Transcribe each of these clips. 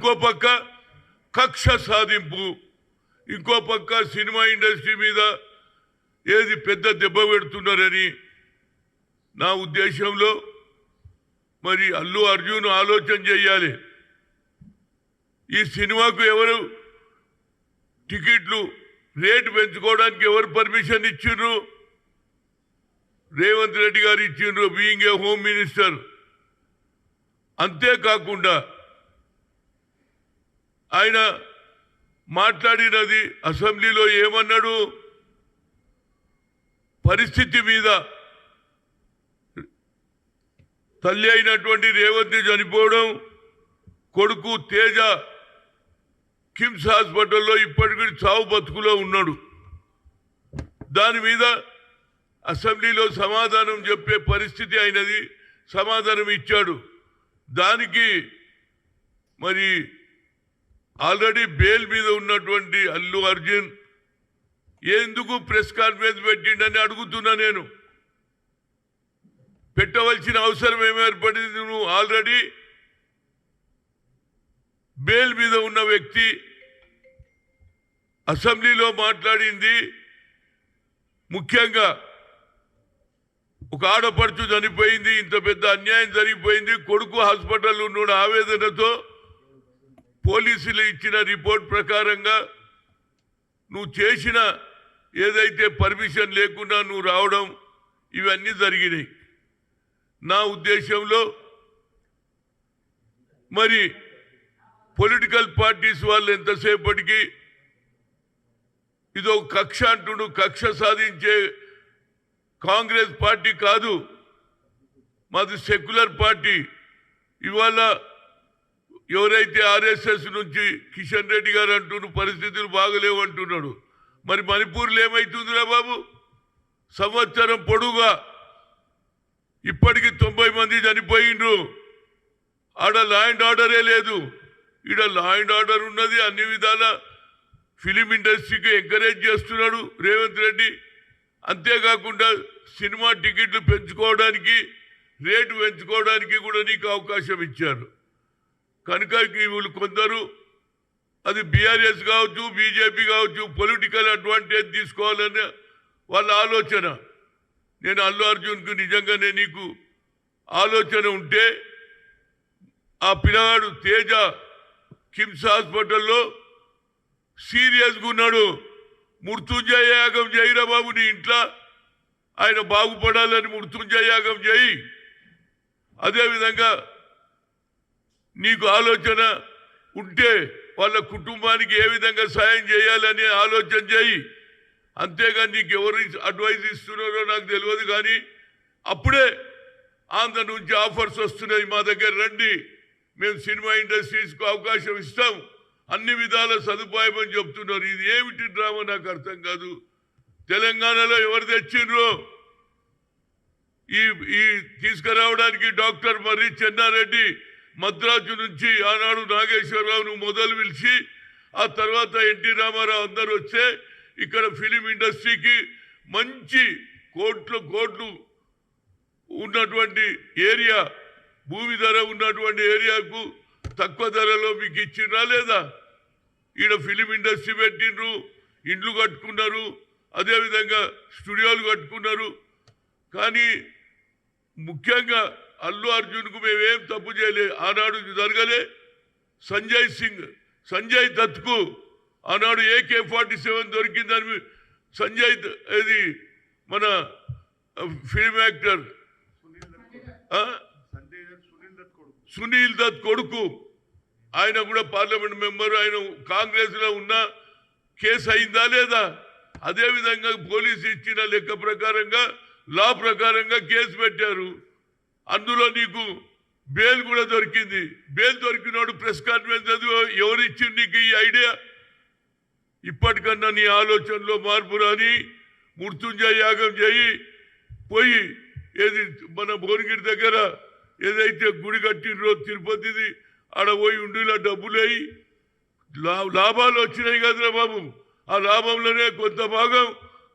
ఇంకో పక్క కక్ష సాధింపు, ఇంకో పక్క సినిమా ఇండస్ట్రీ మీద ఏది పెద్ద దెబ్బ పెడుతున్నారని నా ఉద్దేశంలో మరి అల్లు అర్జున్ ఆలోచన చేయాలి. ఈ సినిమాకు ఎవరు టికెట్లు రేటు పెంచుకోవడానికి ఎవరు పర్మిషన్ ఇచ్చిండ్రు? రేవంత్ రెడ్డి గారు ఇచ్చిండ్రు, బీయింగ్ ఏ హోమ్ మినిస్టర్. అంతేకాకుండా ఆయన మాట్లాడినది అసెంబ్లీలో ఏమన్నాడు? పరిస్థితి మీద తల్లి అయినటువంటి రేవంత్ చనిపోవడం, కొడుకు తేజ కిమ్స్ హాస్పిటల్లో ఇప్పటికీ చావు బతుకులో ఉన్నాడు. దాని మీద అసెంబ్లీలో సమాధానం చెప్పే పరిస్థితి అయినది, సమాధానం ఇచ్చాడు. దానికి మరి ఆల్రెడీ బెయిల్ మీద ఉన్నటువంటి అల్లు అర్జున్ ఎందుకు ప్రెస్ కాన్ఫరెన్స్ పెట్టిండని అడుగుతున్నా. నేను పెట్టవలసిన అవసరం ఏమి ఏర్పడింది? నువ్వు ఆల్రెడీ బెయిల్ మీద ఉన్న వ్యక్తి అసెంబ్లీలో మాట్లాడింది ముఖ్యంగా ఒక ఆడపడుచు చనిపోయింది, ఇంత పెద్ద అన్యాయం జరిగిపోయింది, కొడుకు హాస్పిటల్లో ఉన్న ఆవేదనతో పోలీసులు ఇచ్చిన రిపోర్ట్ ప్రకారంగా నువ్వు చేసిన ఏదైతే పర్మిషన్ లేకుండా నువ్వు రావడం ఇవన్నీ జరిగినాయి. నా ఉద్దేశంలో మరి పొలిటికల్ పార్టీస్ వాళ్ళు ఎంతసేపటికి ఇదో కక్ష అంటుడు, కక్ష సాధించే కాంగ్రెస్ పార్టీ కాదు, మాది సెక్యులర్ పార్టీ. ఇవాళ ఎవరైతే ఆర్ఎస్ఎస్ నుంచి కిషన్ రెడ్డి గారు అంటున్నారు పరిస్థితులు బాగలేవు అంటున్నాడు, మరి మణిపూర్లో ఏమవుతుందిరా బాబు? సంవత్సరం పొడుగా ఇప్పటికి 90 మంది చనిపోయిండ్రు. ఆడ లా అండ్ ఆర్డరే లేదు, ఈడ లా అండ్ ఆర్డర్ ఉన్నది. అన్ని విధాల ఫిలిం ఇండస్ట్రీకి ఎంకరేజ్ చేస్తున్నాడు రేవంత్ రెడ్డి. అంతేకాకుండా సినిమా టికెట్లు పెంచుకోవడానికి, రేటు పెంచుకోవడానికి కూడా నీకు అవకాశం ఇచ్చారు. కనుక వీళ్ళు కొందరు, అది బీఆర్ఎస్ కావచ్చు, బీజేపీ కావచ్చు, పొలిటికల్ అడ్వాంటేజ్ తీసుకోవాలని వాళ్ళ ఆలోచన. నేను అల్లు అర్జున్కు నిజంగానే నీకు ఆలోచన ఉంటే ఆ పిల్లగాడు తేజ కిమ్స్ హాస్పిటల్లో సీరియస్గా ఉన్నాడు, మృత్యుంజయ యాగం చేయిరా బాబు, నీ ఇంట్లో ఆయన బాగుపడాలని మృత్యుంజయ యాగం చేయి. అదేవిధంగా నీకు ఆలోచన ఉంటే వాళ్ళ కుటుంబానికి ఏ విధంగా సాయం చేయాలని ఆలోచన చేయి. అంతేగాని నీకు ఎవరు అడ్వైజ్ ఇస్తున్నారో నాకు తెలియదు, కానీ అప్పుడే ఆంధ్ర నుంచి ఆఫర్స్ వస్తున్నాయి, మా దగ్గర రండి, మేము సినిమా ఇండస్ట్రీస్కు అవకాశం ఇస్తాం, అన్ని విధాల సదుపాయం అని చెప్తున్నారు. ఇది ఏమిటి డ్రామా నాకు అర్థం కాదు. తెలంగాణలో ఎవరు తెచ్చిండ్రో ఈ తీసుకురావడానికి? డాక్టర్ మర్రి చెన్నారెడ్డి మద్రాసు నుంచి ఆనాడు నాగేశ్వరరావును మొదలు పిలిచి ఆ తర్వాత ఎన్టీ రామారావు అందరూ వస్తే ఇక్కడ ఫిలిం ఇండస్ట్రీకి మంచి కోట్లు ఉన్నటువంటి ఏరియా, భూమి ధర ఉన్నటువంటి ఏరియాకు తక్కువ ధరలో మీకు ఇచ్చినా లేదా? ఈడ ఫిలిం ఇండస్ట్రీ పెట్టిండ్రు, ఇండ్లు కట్టుకున్నారు, అదేవిధంగా స్టూడియోలు కట్టుకున్నారు. కానీ ముఖ్యంగా అల్లు అర్జున్కు మేమేం తప్పు చేయలే, ఆనాడు జరగలే. సంజయ్ దత్కు ఆనాడు AK-47 దొరికిందని సంజయ్, ఇది మన ఫిల్మ్ యాక్టర్ సునీల్ దత్ కొడుకు, ఆయన కూడా పార్లమెంట్ మెంబర్, ఆయన కాంగ్రెస్లో ఉన్న కేసు అయిందా లేదా? అదేవిధంగా పోలీసు ఇచ్చిన లెక్క ప్రకారంగా, లా ప్రకారంగా కేసు పెట్టారు. అందులో నీకు బెయిల్ కూడా దొరికింది. బెయిల్ దొరికినోడు ప్రెస్ కాన్ఫరెన్స్ ఎవరు ఇచ్చింది నీకు ఈ ఐడియా? ఇప్పటికన్నా నీ ఆలోచనలో మార్పు రాని, మృత్యుంజయ యాగం చేయి, పోయి ఏది మన భువనగిరి దగ్గర ఏదైతే గుడి కట్టినరో తిరుపతిది, ఆడ పోయి ఉండిలా డబ్బులు అయ్యి లాభాలు వచ్చినాయి కదరా బాబు. ఆ లాభంలోనే కొంత భాగం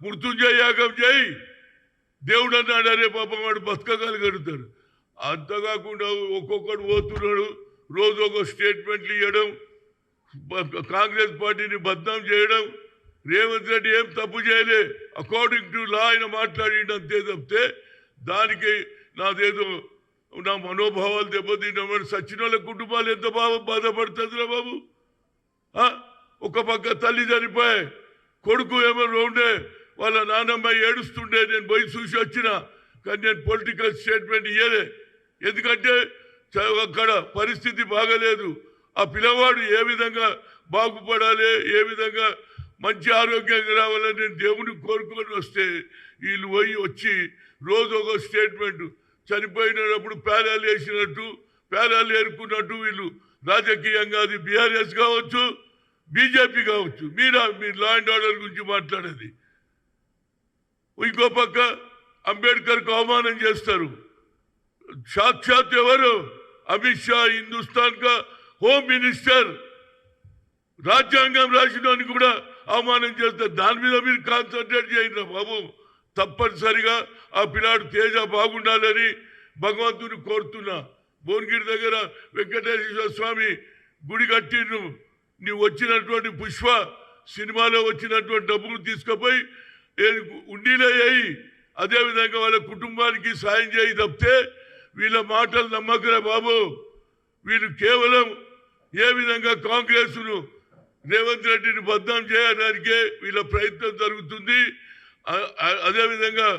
మృత్యుంజయ యాగం చేయి. దేవుడు అన్నాడు, అరే పాపం వాడు బతకగలుగుతాడు. అంతకాకుండా ఒక్కొక్కడు పోతున్నాడు, రోజు ఒక స్టేట్మెంట్లు ఇవ్వడం, కాంగ్రెస్ పార్టీని బద్నాం చేయడం. రేవంత్ రెడ్డి ఏం తప్పు చేయలే, అకార్డింగ్ టు లా ఆయన మాట్లాడిండు అంతే తప్పితే దానికి నాదేదో నా మనోభావాలు దెబ్బతిన్నామని సచిన వాళ్ళ కుటుంబాలు ఎంత బాధపడుతుందిరా బాబు. ఒక పక్క తల్లి చనిపోయే, కొడుకు ఏమో ఉండే, వాళ్ళ నాన్నమ్మ ఏడుస్తుండే, నేను పోయి చూసి వచ్చిన. కానీ నేను పొలిటికల్ స్టేట్మెంట్ ఇయ్యలే, ఎందుకంటే అక్కడ పరిస్థితి బాగలేదు. ఆ పిల్లవాడు ఏ విధంగా బాగుపడాలి, ఏ విధంగా మంచి ఆరోగ్యంగా రావాలని నేను దేవుని కోరుకొని వస్తే వీళ్ళు వచ్చి రోజు ఒక స్టేట్మెంట్, చనిపోయినప్పుడు పేలాలు వేసినట్టు, పేలాలు ఏరుకున్నట్టు. వీళ్ళు రాజకీయంగా అది బీఆర్ఎస్ కావచ్చు, బీజేపీ కావచ్చు, మీరు లా అండ్ ఆర్డర్ గురించి మాట్లాడేది. ఇంకో పక్క అంబేద్కర్కు అవమానం చేస్తారు. సాక్షాత్ ఎవరు? అమిత్ షా, హిందుస్థాన్ కా హోమ్ మినిస్టర్, రాజ్యాంగం రాసినోని కూడా అవమానం చేస్తారు. దాని మీద మీరు కాన్సన్ట్రేట్ చేయండి బాబు. తప్పనిసరిగా ఆ పిల్లాడు తేజ బాగుండాలని భగవంతుని కోరుతున్నా. భువనగిరి దగ్గర వెంకటేశ్వర స్వామి గుడి కట్టిను, నీవు వచ్చినటువంటి పుష్ప సినిమాలో వచ్చినటువంటి డబ్బులు తీసుకుపోయి ఉండీలో వేయి, అదేవిధంగా వాళ్ళ కుటుంబానికి సాయం చేయి తప్పితే వీళ్ళ మాటలు నమ్మకరా బాబు. వీళ్ళు కేవలం ఏ విధంగా కాంగ్రెస్ను రేవంత్ రెడ్డిని బద్నాం చేయడానికే వీళ్ళ ప్రయత్నం జరుగుతుంది. అదేవిధంగా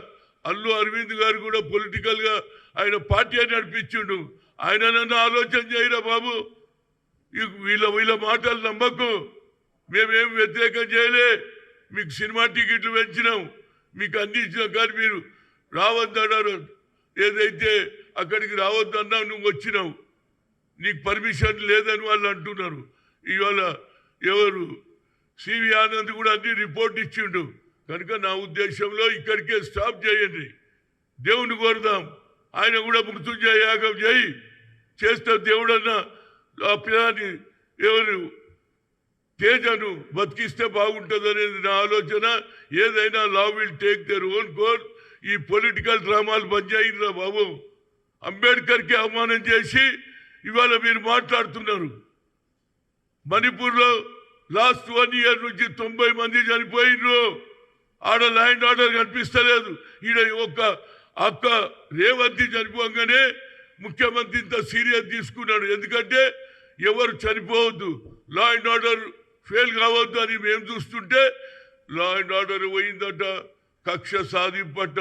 అల్లు అరవింద్ గారు కూడా పొలిటికల్గా ఆయన పార్టీ నడిపించిండు. ఆయన నన్ను ఆలోచన చేయరా బాబు. వీళ్ళ మాటలు నమ్మకు. మేమేం వ్యతిరేకం చేయలే, మీకు సినిమా టికెట్లు పెంచినాం, మీకు అందించినాం. కానీ మీరు రావద్దన్నారు, ఏదైతే అక్కడికి రావద్దన్నా నువ్వు వచ్చినావు, నీకు పర్మిషన్ లేదని వాళ్ళు అంటున్నారు. ఇవాళ ఎవరు సివి ఆనంద్ కూడా అన్ని రిపోర్ట్ ఇచ్చిండు. కనుక నా ఉద్దేశంలో ఇక్కడికే స్టాప్ చేయండి, దేవుని కోరుదాం. ఆయన కూడా మృత్యుంజయ యాగం చేయి, చేస్తే దేవుడన్న ఆ పిల్లాన్ని ఎవరు తేజను బతికిస్తే బాగుంటుంది అనేది నా ఆలోచన. ఏదైనా law will take their own course. ఈ పొలిటికల్ డ్రామాలు బంద్ చేయండిరా బాబు. అంబేద్కర్కి అవమానం చేసి ఇవాళ మీరు మాట్లాడుతున్నారు. మణిపూర్లో లాస్ట్ 1 year నుంచి 90 మంది చనిపోయినరు. ఆడ ల్యాండ్ ఆర్డర్ కనిపిస్తలేదు. ఈడ ఒక్క అక్క రేవంత్ చనిపోగానే ముఖ్యమంత్రి ఇంత సీరియస్ తీసుకున్నాడు. ఎందుకంటే ఎవరు చనిపోవద్దు, లా అండ్ ఆర్డర్ ఫెయిల్ కావద్దు అని మేము చూస్తుంటే లా అండ్ ఆర్డర్ పోయిందట, కక్ష సాధింపట,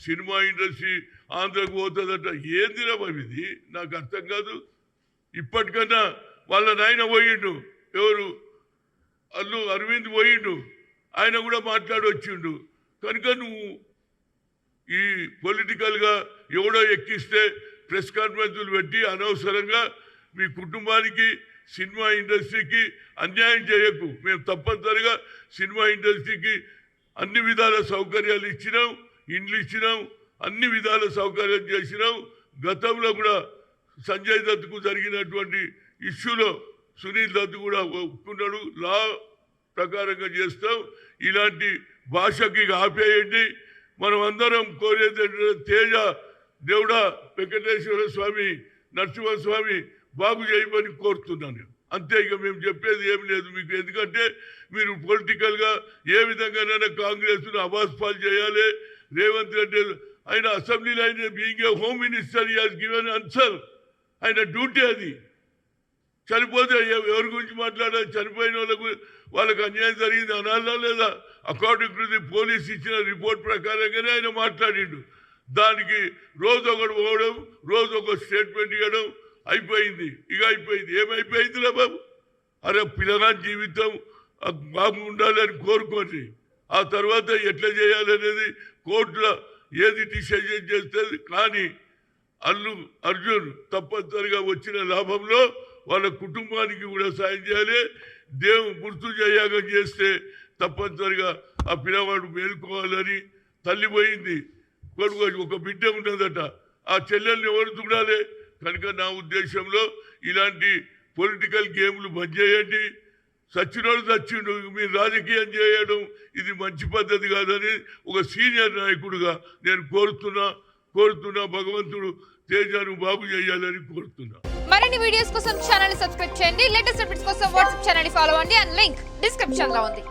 సినిమా ఇండస్ట్రీ ఆంధ్రకు పోతుందట. ఏందిరా బాబు ఇది, నాకు అర్థం కాదు. ఇప్పటికన్నా వాళ్ళ నాయన పోయిండు, ఎవరు అల్లు అరవింద్ పోయిండు, ఆయన కూడా మాట్లాడి వచ్చిండు. కనుక నువ్వు ఈ పొలిటికల్గా ఎవడో ఎక్కిస్తే ప్రెస్ కాన్ఫరెన్సులు పెట్టి అనవసరంగా మీ కుటుంబానికి, సినిమా ఇండస్ట్రీకి అన్యాయం చేయకు. మేము తప్పనిసరిగా సినిమా ఇండస్ట్రీకి అన్ని విధాల సౌకర్యాలు ఇచ్చినాం, ఇండ్లు ఇచ్చినాం, అన్ని విధాల సౌకర్యాలు చేసినాం. గతంలో కూడా సంజయ్ దత్కు జరిగినటువంటి ఇష్యూలో సునీల్ దత్ కూడా ఒప్పుకున్నాడు. లా ప్రకారంగా చేస్తాం. ఇలాంటి భాషకి ఆపేయండి. మనం అందరం కోరేది తేజ, దేవుడా, వెంకటేశ్వర స్వామి, నరసింహస్వామి బాగు చేయమని కోరుతున్నాను. అంతే, ఇక మేము చెప్పేది ఏం లేదు మీకు. ఎందుకంటే మీరు పొలిటికల్గా ఏ విధంగానైనా కాంగ్రెస్ను అవాస్పాలు చేయాలి. రేవంత్ రెడ్డి ఆయన అసెంబ్లీలో ఆయన being a home minister he has given answer. ఆయన డ్యూటీ అది. చనిపోతే ఎవరి గురించి మాట్లాడాలి? చనిపోయిన వాళ్ళకు అన్యాయం జరిగింది అనాలా లేదా? అకార్డింగ్ టు ది పోలీస్ ఇచ్చిన రిపోర్ట్ ప్రకారంగానే ఆయన మాట్లాడిండు. దానికి రోజు ఒకటి పోవడం, రోజు ఒక స్టేట్మెంట్ ఇవ్వడం అయిపోయింది. ఇక అయిపోయింది. ఏమైపోయిందిరా బాబు? అరే పిల్లగాని జీవితం బాగుండాలని కోరుకోండి. ఆ తర్వాత ఎట్లా చేయాలనేది కోర్టులో ఏది డిసిజన్ చేస్తుంది. కానీ అల్లు అర్జున్ తప్పనిసరిగా వచ్చిన లాభంలో వాళ్ళ కుటుంబానికి కూడా సాయం చేయాలి. మృత్యుంజయ యాగం చేస్తే తప్పనిసరిగా ఆ పిల్లవాడు మేలుకోవాలని. తల్లి పోయింది, కొడుకు ఒక బిడ్డ ఉన్నదట, ఆ చెల్లెల్ని ఎవరు చూడాలి? కనుక నా ఉద్దేశంలో ఇలాంటి పొలిటికల్ గేమ్లు బంద్ చేయండి. సచ్చినోడు చచ్చిండు, మీరు రాజకీయం చేయడం ఇది మంచి పద్ధతి కాదని ఒక సీనియర్ నాయకుడిగా నేను కోరుతున్నా. కోరుతున్నా. భగవంతుడు తేజాను బాగు చేయాలని కోరుతున్నా. మరిన్ని వీడియోస్ కోసం ఛానల్ ని సబ్స్క్రైబ్ చేయండి. లేటెస్ట్ అప్డేట్స్ కోసం వాట్సాప్ ఛానల్ ని ఫాలో అవ్వండి. అండ్ లింక్ డిస్క్రిప్షన్ లో ఉంది.